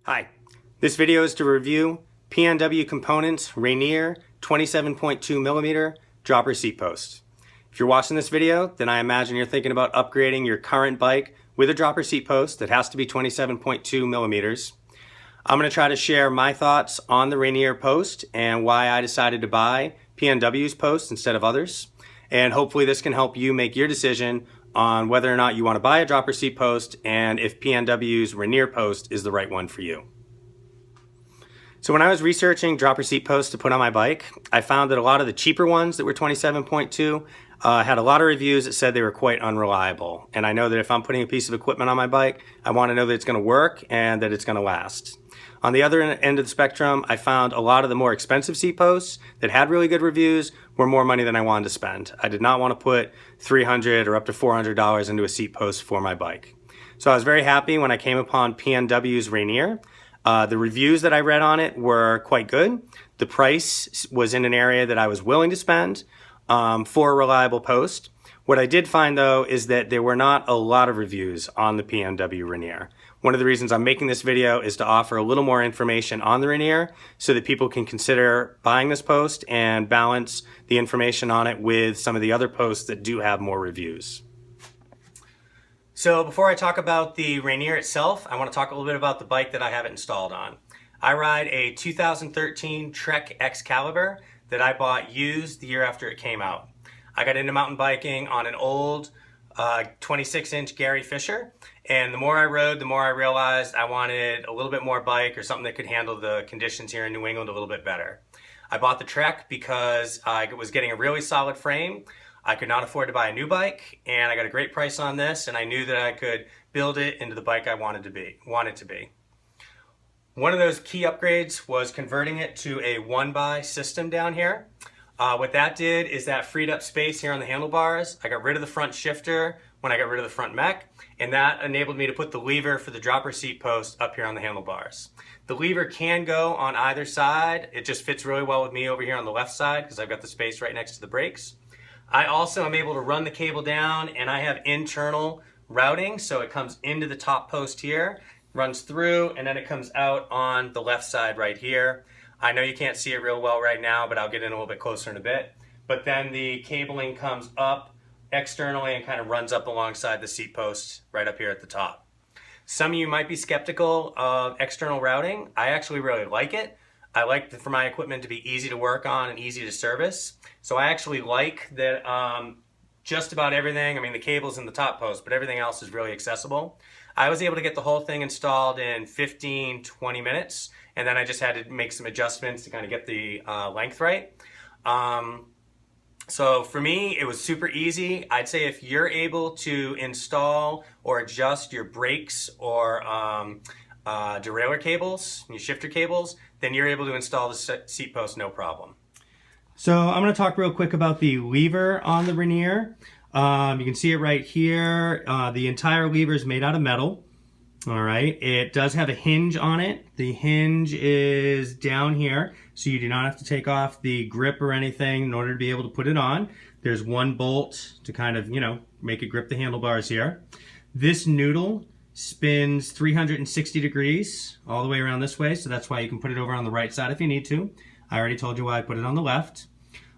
Hi, this video is to review PNW Components Rainier 27.2 millimeter dropper seat post. If you're watching this video, then I imagine you're thinking about upgrading your current bike with a dropper seat post that has to be 27.2 millimeters. I'm going to try to share my thoughts on the Rainier post and why I decided to buy PNW's post instead of others. And hopefully this can help you make your decision on whether or not you want to buy a dropper seat post and if PNW's Rainier post is the right one for you. So when I was researching dropper seat posts to put on my bike, I found that a lot of the cheaper ones that were 27.2 had a lot of reviews that said they were quite unreliable. And I know that if I'm putting a piece of equipment on my bike, I want to know that it's going to work and that it's going to last. On the other end of the spectrum, I found a lot of the more expensive seat posts that had really good reviews were more money than I wanted to spend. I did not want to put $300 or up to $400 into a seat post for my bike. So I was very happy when I came upon PNW's Rainier. The reviews that I read on it were quite good. The price was in an area that I was willing to spend for a reliable post. What I did find though is that there were not a lot of reviews on the PNW Rainier. One of the reasons I'm making this video is to offer a little more information on the Rainier so that people can consider buying this post and balance the information on it with some of the other posts that do have more reviews. So before I talk about the Rainier itself, I want to talk a little bit about the bike that I have it installed on. I ride a 2013 Trek Excalibur that I bought used the year after it came out. I got into mountain biking on an old 26-inch Gary Fisher, and the more I rode, the more I realized I wanted a little bit more bike or something that could handle the conditions here in New England a little bit better. I bought the Trek because I was getting a really solid frame. I could not afford to buy a new bike, and I got a great price on this, and I knew that I could build it into the bike I wanted to be. One of those key upgrades was converting it to a one-by system down here. What that did is that freed up space here on the handlebars. I got rid of the front shifter when I got rid of the front mech, and that enabled me to put the lever for the dropper seat post up here on the handlebars. The lever can go on either side. It just fits really well with me over here on the left side because I've got the space right next to the brakes. I also am able to run the cable down, and I have internal routing, so it comes into the top post here, runs through, and then it comes out on the left side right here. I know you can't see it real well right now, but I'll get in a little bit closer in a bit. But then the cabling comes up externally and kind of runs up alongside the seat post right up here at the top. Some of you might be skeptical of external routing. I actually really like it. I like for my equipment to be easy to work on and easy to service. So I actually like that just about everything, I mean the cable's in the top post, but everything else is really accessible. I was able to get the whole thing installed in 15-20 minutes, and then I just had to make some adjustments to kind of get the length right. So for me, it was super easy. I'd say if you're able to install or adjust your brakes or derailleur cables, your shifter cables, then you're able to install the seat post no problem. So I'm going to talk real quick about the lever on the Rainier. You can see it right here. The entire lever is made out of metal. All right, it does have a hinge on it. The hinge is down here, so you do not have to take off the grip or anything in order to be able to put it on. There's one bolt to kind of, make it grip the handlebars here. This noodle spins 360 degrees all the way around this way, so that's why you can put it over on the right side if you need to. I already told you why I put it on the left.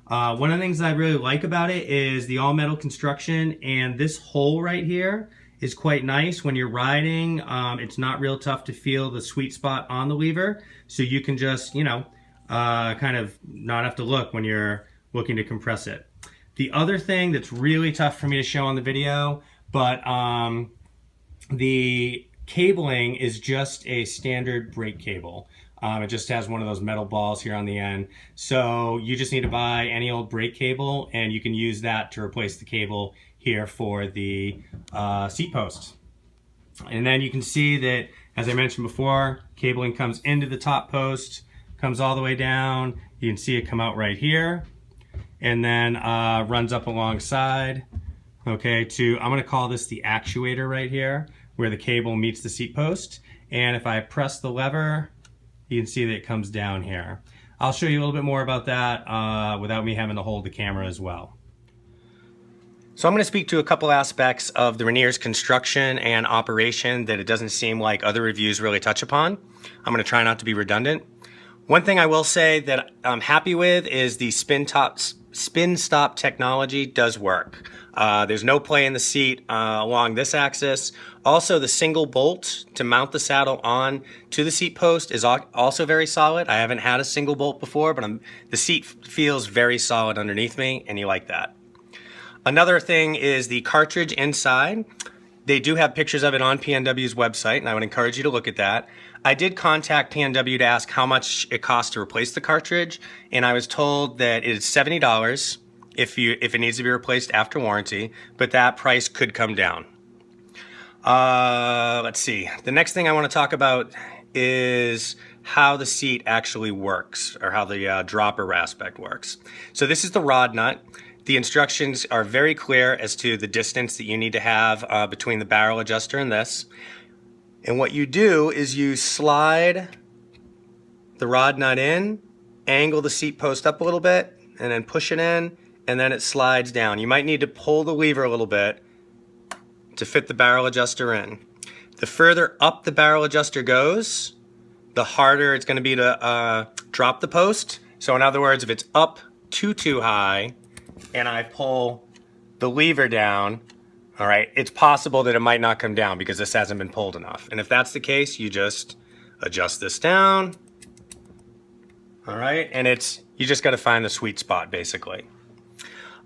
One of the things that I really like about it is the all-metal construction, and this hole right here is quite nice. When you're riding, it's not real tough to feel the sweet spot on the lever, so you can just, kind of not have to look when you're looking to compress it. The other thing that's really tough for me to show on the video, but the cabling is just a standard brake cable. It just has one of those metal balls here on the end. So you just need to buy any old brake cable, and you can use that to replace the cable here for the seat post. And then you can see that, as I mentioned before, cabling comes into the top post, comes all the way down. You can see it come out right here, and then runs up alongside. Okay, I'm gonna call this the actuator right here, where the cable meets the seat post. And if I press the lever, you can see that it comes down here. I'll show you a little bit more about that without me having to hold the camera as well. So I'm going to speak to a couple aspects of the Rainier's construction and operation that it doesn't seem like other reviews really touch upon. I'm going to try not to be redundant. One thing I will say that I'm happy with is the spin stop technology does work. There's no play in the seat along this axis. Also, the single bolt to mount the saddle on to the seat post is also very solid. I haven't had a single bolt before, but the seat feels very solid underneath me, and you like that. Another thing is the cartridge inside. They do have pictures of it on PNW's website, and I would encourage you to look at that. I did contact PNW to ask how much it costs to replace the cartridge, and I was told that it is $70 if it needs to be replaced after warranty, but that price could come down. Let's see. The next thing I want to talk about is how the seat actually works, or how the dropper aspect works. So this is the rod nut. The instructions are very clear as to the distance that you need to have between the barrel adjuster and this. And what you do is you slide the rod nut in, angle the seat post up a little bit, and then push it in, and then it slides down. You might need to pull the lever a little bit to fit the barrel adjuster in. The further up the barrel adjuster goes, the harder it's going to be to drop the post. So in other words, if it's up too high, and I pull the lever down, all right, it's possible that it might not come down because this hasn't been pulled enough. And if that's the case, you just adjust this down, all right, and you just got to find the sweet spot, basically.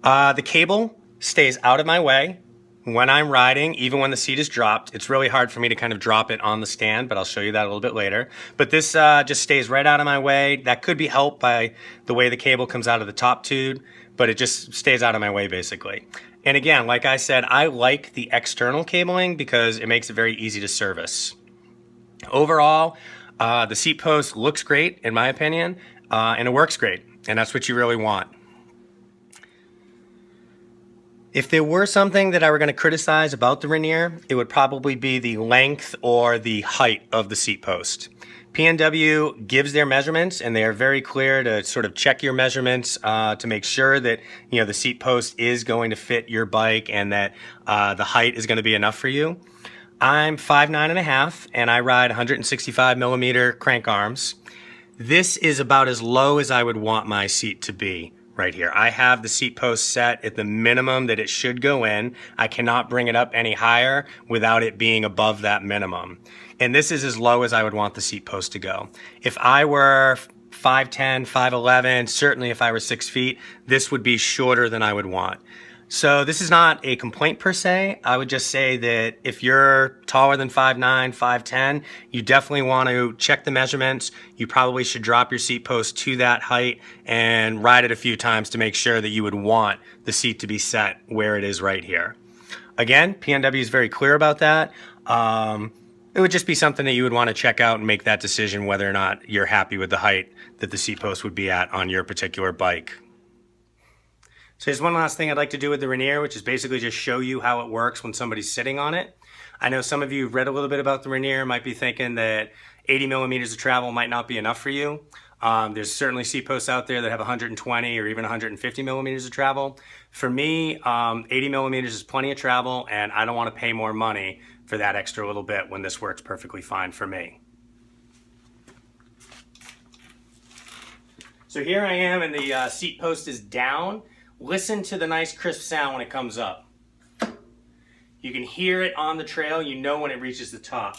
The cable stays out of my way when I'm riding, even when the seat is dropped. It's really hard for me to kind of drop it on the stand, but I'll show you that a little bit later. But this just stays right out of my way. That could be helped by the way the cable comes out of the top tube, but it just stays out of my way, basically. And again, like I said, I like the external cabling because it makes it very easy to service. Overall, the seat post looks great, in my opinion, and it works great, and that's what you really want. If there were something that I were going to criticize about the Rainier, it would probably be the length or the height of the seat post. PNW gives their measurements, and they are very clear to sort of check your measurements to make sure that the seat post is going to fit your bike and that the height is going to be enough for you. I'm 5'9.5", and I ride 165 millimeter crank arms. This is about as low as I would want my seat to be. Right here. I have the seat post set at the minimum that it should go in. I cannot bring it up any higher without it being above that minimum. And this is as low as I would want the seat post to go. If I were 5'10", 5'11", certainly if I were 6 feet, this would be shorter than I would want. So this is not a complaint per se. I would just say that if you're taller than 5'9", 5'10", you definitely want to check the measurements. You probably should drop your seat post to that height and ride it a few times to make sure that you would want the seat to be set where it is right here. Again, PNW is very clear about that. It would just be something that you would want to check out and make that decision whether or not you're happy with the height that the seat post would be at on your particular bike. So there's one last thing I'd like to do with the Rainier, which is basically just show you how it works when somebody's sitting on it. I know some of you have read a little bit about the Rainier, might be thinking that 80 millimeters of travel might not be enough for you. There's certainly seat posts out there that have 120 or even 150 millimeters of travel. For me, 80 millimeters is plenty of travel, and I don't want to pay more money for that extra little bit when this works perfectly fine for me. So here I am, and the seat post is down. Listen to the nice crisp sound when it comes up. You can hear it on the trail. You know when it reaches the top.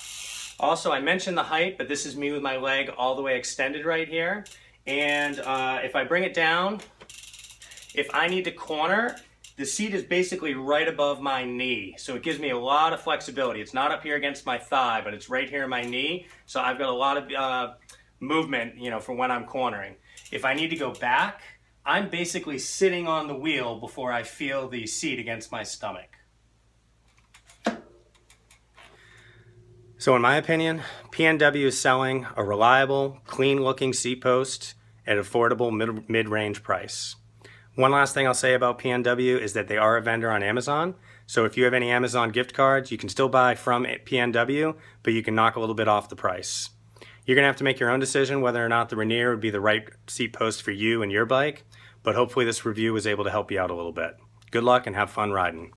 Also, I mentioned the height, but this is me with my leg all the way extended right here. And if I bring it down, if I need to corner, the seat is basically right above my knee. So it gives me a lot of flexibility. It's not up here against my thigh, but it's right here in my knee. So I've got a lot of movement, for when I'm cornering. If I need to go back, I'm basically sitting on the wheel before I feel the seat against my stomach. So in my opinion, PNW is selling a reliable, clean-looking seat post at an affordable mid-range price. One last thing I'll say about PNW is that they are a vendor on Amazon. So if you have any Amazon gift cards, you can still buy from PNW, but you can knock a little bit off the price. You're going to have to make your own decision whether or not the Rainier would be the right seat post for you and your bike, but hopefully this review was able to help you out a little bit. Good luck and have fun riding.